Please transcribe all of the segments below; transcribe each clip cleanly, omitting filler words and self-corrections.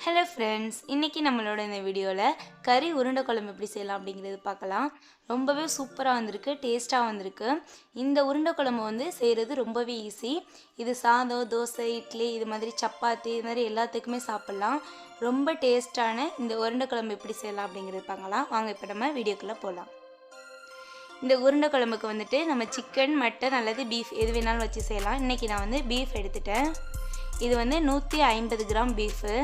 Hello friends, இன்றைக்கி நம்மளோட இந்த வீடியோவில் கறி உருண்டை குழம்பு எப்படி செய்யலாம் அப்படிங்கிறது பார்க்கலாம். ரொம்பவே சூப்பராக வந்திருக்கு, டேஸ்ட்டாக வந்திருக்கு. இந்த உருண்டை குழம்பு வந்து செய்கிறது ரொம்பவே ஈஸி. இது சாதம், தோசை, இட்லி, இது மாதிரி சப்பாத்தி, இது மாதிரி எல்லாத்துக்குமே சாப்பிட்லாம். ரொம்ப டேஸ்ட்டான இந்த உருண்டை குழம்பு எப்படி செய்யலாம் அப்படிங்கிறது பார்க்கலாம். வாங்க இப்போ நம்ம வீடியோக்குள்ளே போகலாம். இந்த உருண்டை குழம்புக்கு வந்துட்டு நம்ம சிக்கன், மட்டன் அல்லது பீஃப் எது வேணாலும் வச்சு செய்யலாம். இன்றைக்கி நான் வந்து பீஃப் எடுத்துட்டேன். இது வந்து 150 கிராம் பீஃபு.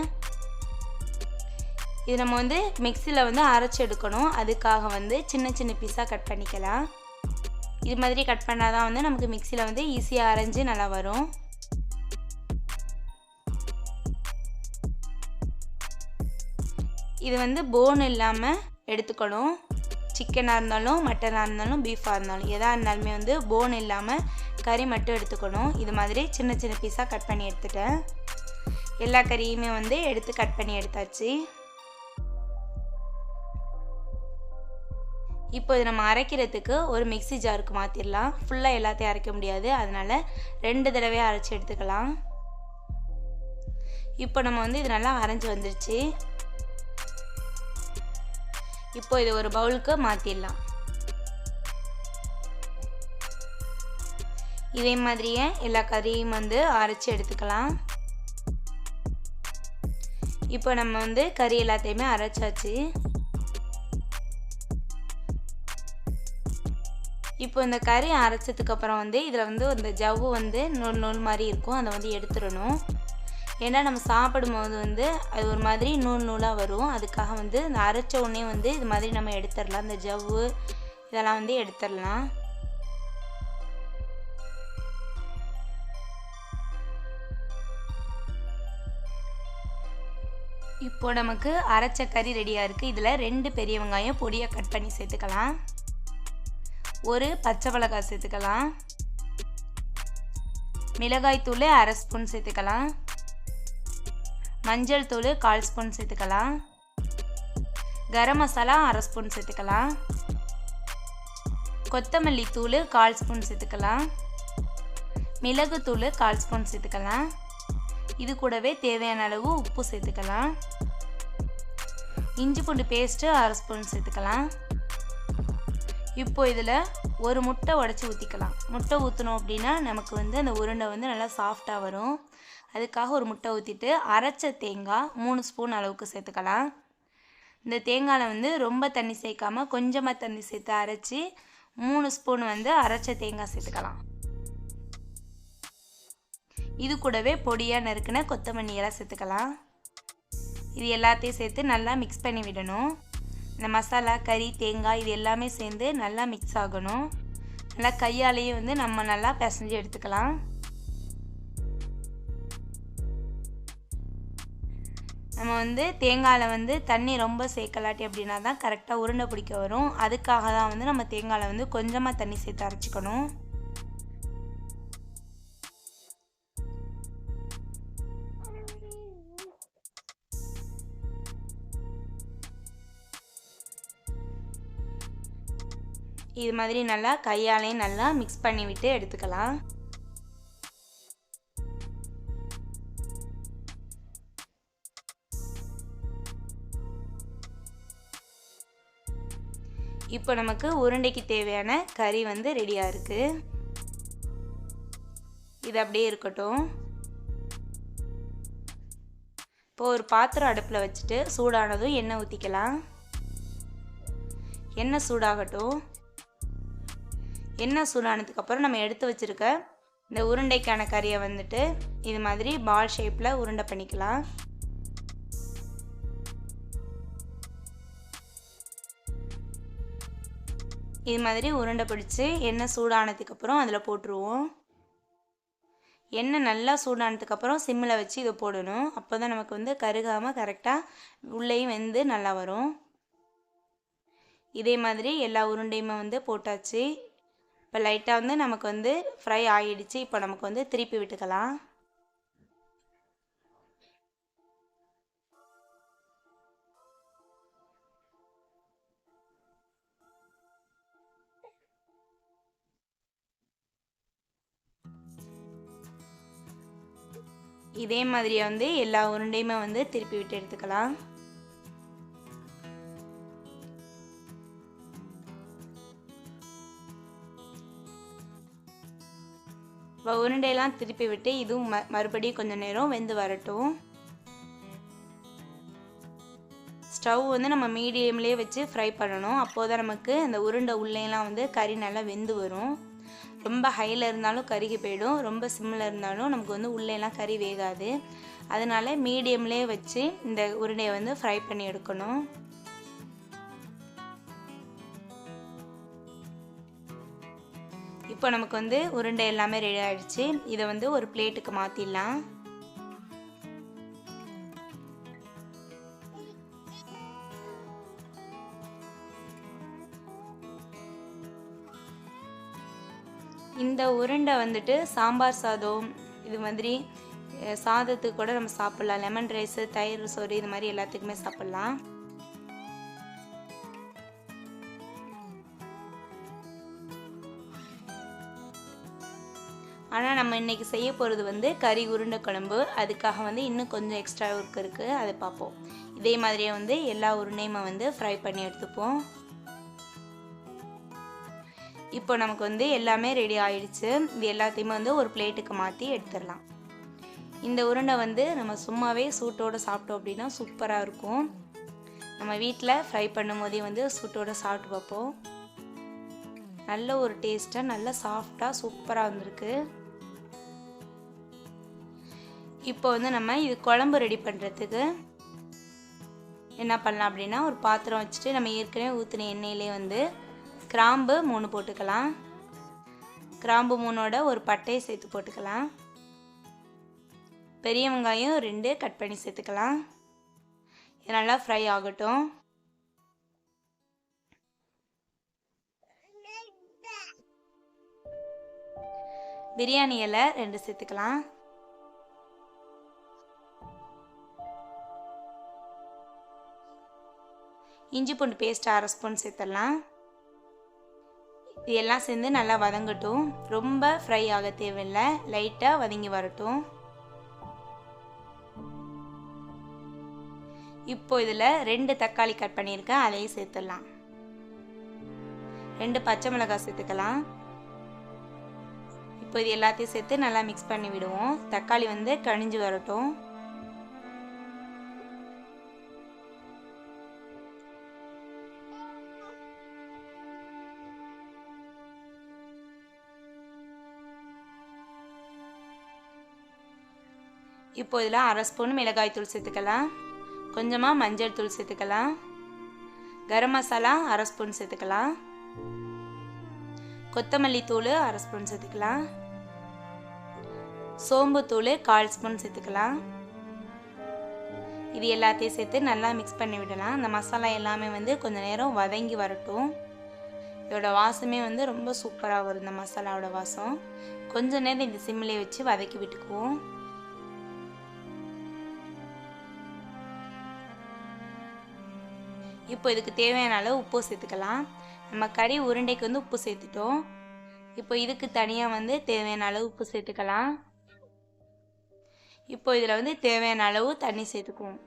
இது நம்ம வந்து மிக்சியில் வந்து அரைச்சி எடுக்கணும். அதுக்காக வந்து சின்ன சின்ன பீஸாக கட் பண்ணிக்கலாம். இது மாதிரி கட் பண்ணால் தான் வந்து நமக்கு மிக்சியில் வந்து ஈஸியாக அரைஞ்சி நல்லா வரும். இது வந்து போன் இல்லாமல் எடுத்துக்கணும். சிக்கனாக இருந்தாலும், மட்டனாக இருந்தாலும், பீஃபாக இருந்தாலும், எதாக இருந்தாலுமே வந்து போன் இல்லாமல் கறி மட்டும் எடுத்துக்கணும். இது மாதிரி சின்ன சின்ன பீஸாக கட் பண்ணி எடுத்துட்டேன். எல்லா கறியுமே வந்து எடுத்து கட் பண்ணி எடுத்தாச்சு. இப்போ இது நம்ம அரைக்கிறதுக்கு ஒரு மிக்ஸி ஜாருக்கு மாற்றிடலாம். ஃபுல்லாக எல்லாத்தையும் அரைக்க முடியாது, அதனால் 2 தடவையாக அரைச்சி எடுத்துக்கலாம். இப்போ நம்ம வந்து இது நல்லா அரைஞ்சி வந்துருச்சு. இப்போ இது ஒரு பவுலுக்கு மாற்றிடலாம். இதே மாதிரியே எல்லா கறியும் வந்து அரைச்சி எடுத்துக்கலாம். இப்போ நம்ம வந்து கறி எல்லாத்தையுமே அரைச்சாச்சு. இப்போ இந்த கறி அரைச்சதுக்கப்புறம் வந்து இதில் வந்து இந்த ஜவ்வு வந்து நூல் மாதிரி இருக்கும், அதை வந்து எடுத்துடணும். ஏன்னா நம்ம சாப்பிடும்போது வந்து அது ஒரு மாதிரி நூலாக வரும். அதுக்காக வந்து இந்த அரைச்ச உடனே வந்து இது மாதிரி நம்ம எடுத்துடலாம். இந்த ஜவ்வு இதெல்லாம் வந்து எடுத்துடலாம். இப்போ நமக்கு அரைச்ச கறி ரெடியாக இருக்குது. இதில் 2 பெரிய வெங்காயம் பொடியாக கட் பண்ணி சேர்த்துக்கலாம். ஒரு பச்சை மிளகாய் சேர்த்துக்கலாம். மிளகாய் தூள் 1/2 ஸ்பூன் சேர்த்துக்கலாம். மஞ்சள் தூள் 1/4 ஸ்பூன் சேர்த்துக்கலாம். கரம் மசாலா 1/2 ஸ்பூன் சேர்த்துக்கலாம். கொத்தமல்லி தூள் 1/4 ஸ்பூன் சேர்த்துக்கலாம். மிளகு தூள் 1/4 ஸ்பூன் சேர்த்துக்கலாம். இது கூடவே தேவையான அளவு உப்பு சேர்த்துக்கலாம். இஞ்சி பூண்டு பேஸ்ட்டு 1/2 ஸ்பூன் சேர்த்துக்கலாம். இப்போ இதில் ஒரு முட்டை உடச்சி ஊற்றிக்கலாம். முட்டை ஊற்றணும் அப்படின்னா நமக்கு வந்து அந்த உருண்டை வந்து நல்லா சாஃப்டாக வரும். அதுக்காக ஒரு முட்டை ஊற்றிட்டு அரைச்ச தேங்காய் 3 ஸ்பூன் அளவுக்கு சேர்த்துக்கலாம். இந்த தேங்காயில் வந்து ரொம்ப தண்ணி சேர்க்காமல் கொஞ்சமாக தண்ணி சேர்த்து அரைச்சி 3 ஸ்பூன் வந்து அரைச்ச தேங்காய் சேர்த்துக்கலாம். இது கூடவே பொடியாக நறுக்கின கொத்தமல்லி எல்லாம் சேர்த்துக்கலாம். இது எல்லாத்தையும் சேர்த்து நல்லா மிக்ஸ் பண்ணி விடணும். இந்த மசாலா, கறி, தேங்காய் இது எல்லாமே சேர்ந்து நல்லா மிக்ஸ் ஆகணும். நல்லா கையாலேயே வந்து நம்ம நல்லா பிசைஞ்சு எடுத்துக்கலாம். நம்ம வந்து தேங்காயில் வந்து தண்ணி ரொம்ப சேர்க்கலாட்டி அப்படின்னா தான் கரெக்டாக உருண்டை பிடிக்க வரும். அதுக்காக தான் வந்து நம்ம தேங்காயில் வந்து கொஞ்சமாக தண்ணி சேர்த்து அரைச்சிக்கணும். இது மாதிரி நல்லா கையாலே நல்லா மிக்ஸ் பண்ணி விட்டு எடுத்துக்கலாம். இப்போ நமக்கு உருண்டைக்கு தேவையான கறி வந்து ரெடியாக இருக்குது. இது அப்படியே இருக்கட்டும். இப்போ ஒரு பாத்திரம் அடுப்பில் வச்சுட்டு சூடானதும் எண்ணெய் ஊற்றிக்கலாம். எண்ணெய் சூடாகட்டும். எண்ணெய் சூடானதுக்கப்புறம் நம்ம எடுத்து வச்சுருக்க இந்த உருண்டைக்கான கறியை வந்துட்டு இது மாதிரி பால் ஷேப்பில் உருண்டை பண்ணிக்கலாம். இது மாதிரி உருண்டை பிடிச்சி எண்ணெய் சூடானதுக்கப்புறம் அதில் போட்டுருவோம். எண்ணெய் நல்லா சூடானதுக்கப்புறம் சிம்மில் வச்சு இதை போடணும். அப்போ தான் நமக்கு வந்து கருகாமல் கரெக்டாக உள்ளேயும் வெந்து நல்லா வரும். இதே மாதிரி எல்லா உருண்டையுமே வந்து போட்டாச்சு. இப்போ லைட்டாக வந்து நமக்கு வந்து ஃப்ரை ஆகிடுச்சு. இப்போ நமக்கு வந்து திருப்பி விட்டுக்கலாம். இதே மாதிரியே வந்து எல்லா உருண்டையுமே வந்து திருப்பி விட்டு எடுத்துக்கலாம். இப்போ உருண்டையெல்லாம் திருப்பி விட்டு இதுவும் மறுபடியும் கொஞ்சம் நேரம் வெந்து வரட்டும். ஸ்டவ் வந்து நம்ம மீடியம்லேயே வச்சு ஃப்ரை பண்ணணும். அப்போது தான் நமக்கு அந்த உருண்டை உள்ளேலாம் வந்து கறி நல்லா வெந்து வரும். ரொம்ப ஹையில் இருந்தாலும் கருகி போயிடும், ரொம்ப சிம்மில் இருந்தாலும் நமக்கு வந்து உள்ளேலாம் கறி வேகாது. அதனால மீடியம்லேயே வச்சு இந்த உருண்டையை வந்து ஃப்ரை பண்ணி எடுக்கணும். இப்போ நமக்கு வந்து உருண்டை எல்லாமே ரெடி ஆகிடுச்சு. இதை வந்து ஒரு பிளேட்டுக்கு மாற்றிடலாம். இந்த உருண்டை வந்துட்டு சாம்பார் சாதம் இது மாதிரி சாதத்துக்கு கூட நம்ம சாப்பிட்லாம். லெமன் ரைஸு, தயிர் சோறு இது மாதிரி எல்லாத்துக்குமே சாப்பிட்லாம். ஆனால் நம்ம இன்றைக்கி செய்ய போகிறது வந்து கறி உருண்டை குழம்பு. அதுக்காக வந்து இன்னும் கொஞ்சம் எக்ஸ்ட்ரா ஒர்க் இருக்குது, அதை பார்ப்போம். இதே மாதிரியே வந்து எல்லா உருண்டையுமே வந்து ஃப்ரை பண்ணி எடுத்துப்போம். இப்போ நமக்கு வந்து எல்லாமே ரெடி ஆயிடுச்சு. இது எல்லாத்தையுமே வந்து ஒரு பிளேட்டுக்கு மாற்றி எடுத்துடலாம். இந்த உருண்டை வந்து நம்ம சும்மாவே சூட்டோடு சாப்பிட்டோம் அப்படின்னா சூப்பராக இருக்கும். நம்ம வீட்டில் ஃப்ரை பண்ணும் போதே வந்து சூட்டோடு சாப்பிட்டு பார்ப்போம். நல்ல ஒரு டேஸ்ட்டாக நல்ல சாஃப்டாக சூப்பராக வந்திருக்கு. இப்போ வந்து நம்ம இது குழம்பு ரெடி பண்ணுறதுக்கு என்ன பண்ணலாம் அப்படின்னா, ஒரு பாத்திரம் வச்சுட்டு நம்ம ஏற்கனவே ஊற்றின எண்ணெயிலே வந்து கிராம்பு 3 போட்டுக்கலாம். கிராம்பு 3ஓட ஒரு பட்டையை சேர்த்து போட்டுக்கலாம். பெரிய வெங்காயம் 2 கட் பண்ணி சேர்த்துக்கலாம். இது நல்லா ஃப்ரை ஆகட்டும். பிரியாணி இலை 2 சேர்த்துக்கலாம். இஞ்சி பூண்டு பேஸ்ட் 1/2 ஸ்பூன் சேர்த்துடலாம். இதெல்லாம் சேர்ந்து நல்லா வதங்கட்டும். ரொம்ப ஃப்ரை ஆக தேவையில்லை, லைட்டாக வதங்கி வரட்டும். இப்போ இதில் 2 தக்காளி கட் பண்ணியிருக்கேன், அதையும் சேர்த்துடலாம். 2 பச்சை மிளகாய் சேர்த்துக்கலாம். இப்போ இது எல்லாத்தையும் சேர்த்து நல்லா மிக்ஸ் பண்ணி விடுவோம். தக்காளி வந்து கனிஞ்சு வரட்டும். இப்போ இதில் 1/2 ஸ்பூன் மிளகாய் தூள் சேர்த்துக்கலாம். கொஞ்சமாக மஞ்சள் தூள் சேர்த்துக்கலாம். கரம் மசாலா 1/2 ஸ்பூன் சேர்த்துக்கலாம். கொத்தமல்லி தூள் 1/2 ஸ்பூன் சேர்த்துக்கலாம். சோம்பு தூள் 1/4 ஸ்பூன் சேர்த்துக்கலாம். இது எல்லாத்தையும் சேர்த்து நல்லா மிக்ஸ் பண்ணி விடலாம். இந்த மசாலா எல்லாமே வந்து கொஞ்சம் நேரம் வதங்கி வரட்டும். இதோட வாசமே வந்து ரொம்ப சூப்பராக வரும். இந்த மசாலாவோட வாசம் கொஞ்சம் நேரம் இந்த சிம்மிலே வச்சு வதக்கி விட்டுக்குவோம். இப்போ இதுக்கு தேவையான அளவு உப்பு சேர்த்துக்கலாம். நம்ம கறி உருண்டைக்கு வந்து உப்பு சேர்த்துட்டோம். இப்போ இதுக்கு தனியாக வந்து தேவையான அளவு உப்பு சேர்த்துக்கலாம். இப்போ இதில் வந்து தேவையான அளவு தண்ணி சேர்த்துக்குவோம்.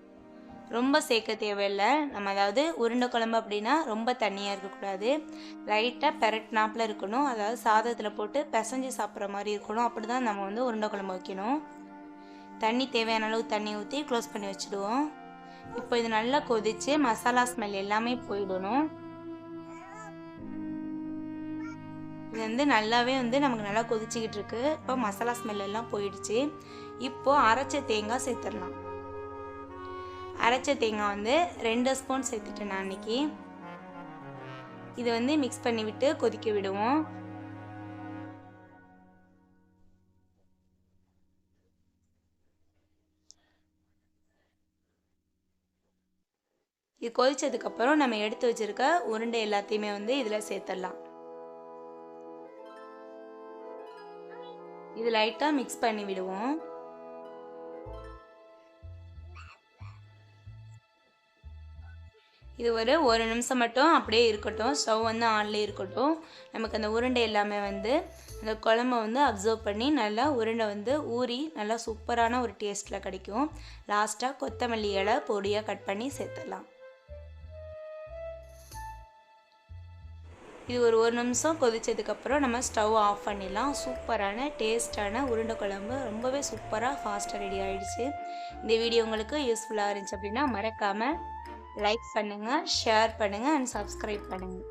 ரொம்ப சேர்க்க தேவையில்லை. நம்ம அதாவது உருண்டை குழம்பு அப்படின்னா ரொம்ப தண்ணியாக இருக்கக்கூடாது, லைட்டாக பெரட்னாப்பில் இருக்கணும். அதாவது சாதத்தில் போட்டு பிசைஞ்சு சாப்பிட்ற மாதிரி இருக்கணும். அப்படி தான் நம்ம வந்து உருண்டை குழம்பு வைக்கணும். தண்ணி தேவையான அளவு தண்ணி ஊற்றி க்ளோஸ் பண்ணி வச்சுடுவோம். இப்போ இது நல்லா கொதிச்சு மசாலா ஸ்மெல் எல்லாமே போயிடணும். இது வந்து நல்லாவே வந்து நமக்கு நல்லா கொதிச்சுக்கிட்டு இருக்கு. இப்போ மசாலா ஸ்மெல் எல்லாம் போயிடுச்சு. இப்போ அரைச்ச தேங்காய் சேர்த்துடலாம். அரைச்ச தேங்காய் வந்து 2 ஸ்பூன் சேர்த்துட்டேன் நான் அன்னைக்கு. இதை வந்து மிக்ஸ் பண்ணி விட்டு கொதிக்க விடுவோம். இது கொதிச்சதுக்கப்புறம் நம்ம எடுத்து வச்சிருக்க உருண்டை எல்லாத்தையுமே வந்து இதில் சேர்த்துடலாம். இது லைட்டாக மிக்ஸ் பண்ணி விடுவோம். இது ஒரு நிமிஷம் மட்டும் அப்படியே இருக்கட்டும். ஸ்டவ் வந்து ஆன்லேயே இருக்கட்டும். நமக்கு அந்த உருண்டை எல்லாமே வந்து அந்த குழம்பை வந்து அப்சர்வ் பண்ணி நல்லா உருண்டை வந்து ஊறி நல்லா சூப்பரான ஒரு டேஸ்ட்டில் கிடைக்கும். லாஸ்ட்டாக கொத்தமல்லி இலை பொடியாக கட் பண்ணி சேர்த்துடலாம். இது ஒரு நிமிஷம் கொதிச்சதுக்கப்புறம் நம்ம ஸ்டவ் ஆஃப் பண்ணிடலாம். சூப்பரான டேஸ்டான உருண்டை குழம்பு ரொம்பவே சூப்பராக ஃபாஸ்ட்டாக ரெடி ஆகிடுச்சு. இந்த வீடியோ உங்களுக்கு யூஸ்ஃபுல்லாக இருந்துச்சு அப்படின்னா மறக்காமல் லைக் பண்ணுங்கள், ஷேர் பண்ணுங்கள் அண்ட் சப்ஸ்கிரைப் பண்ணுங்கள்.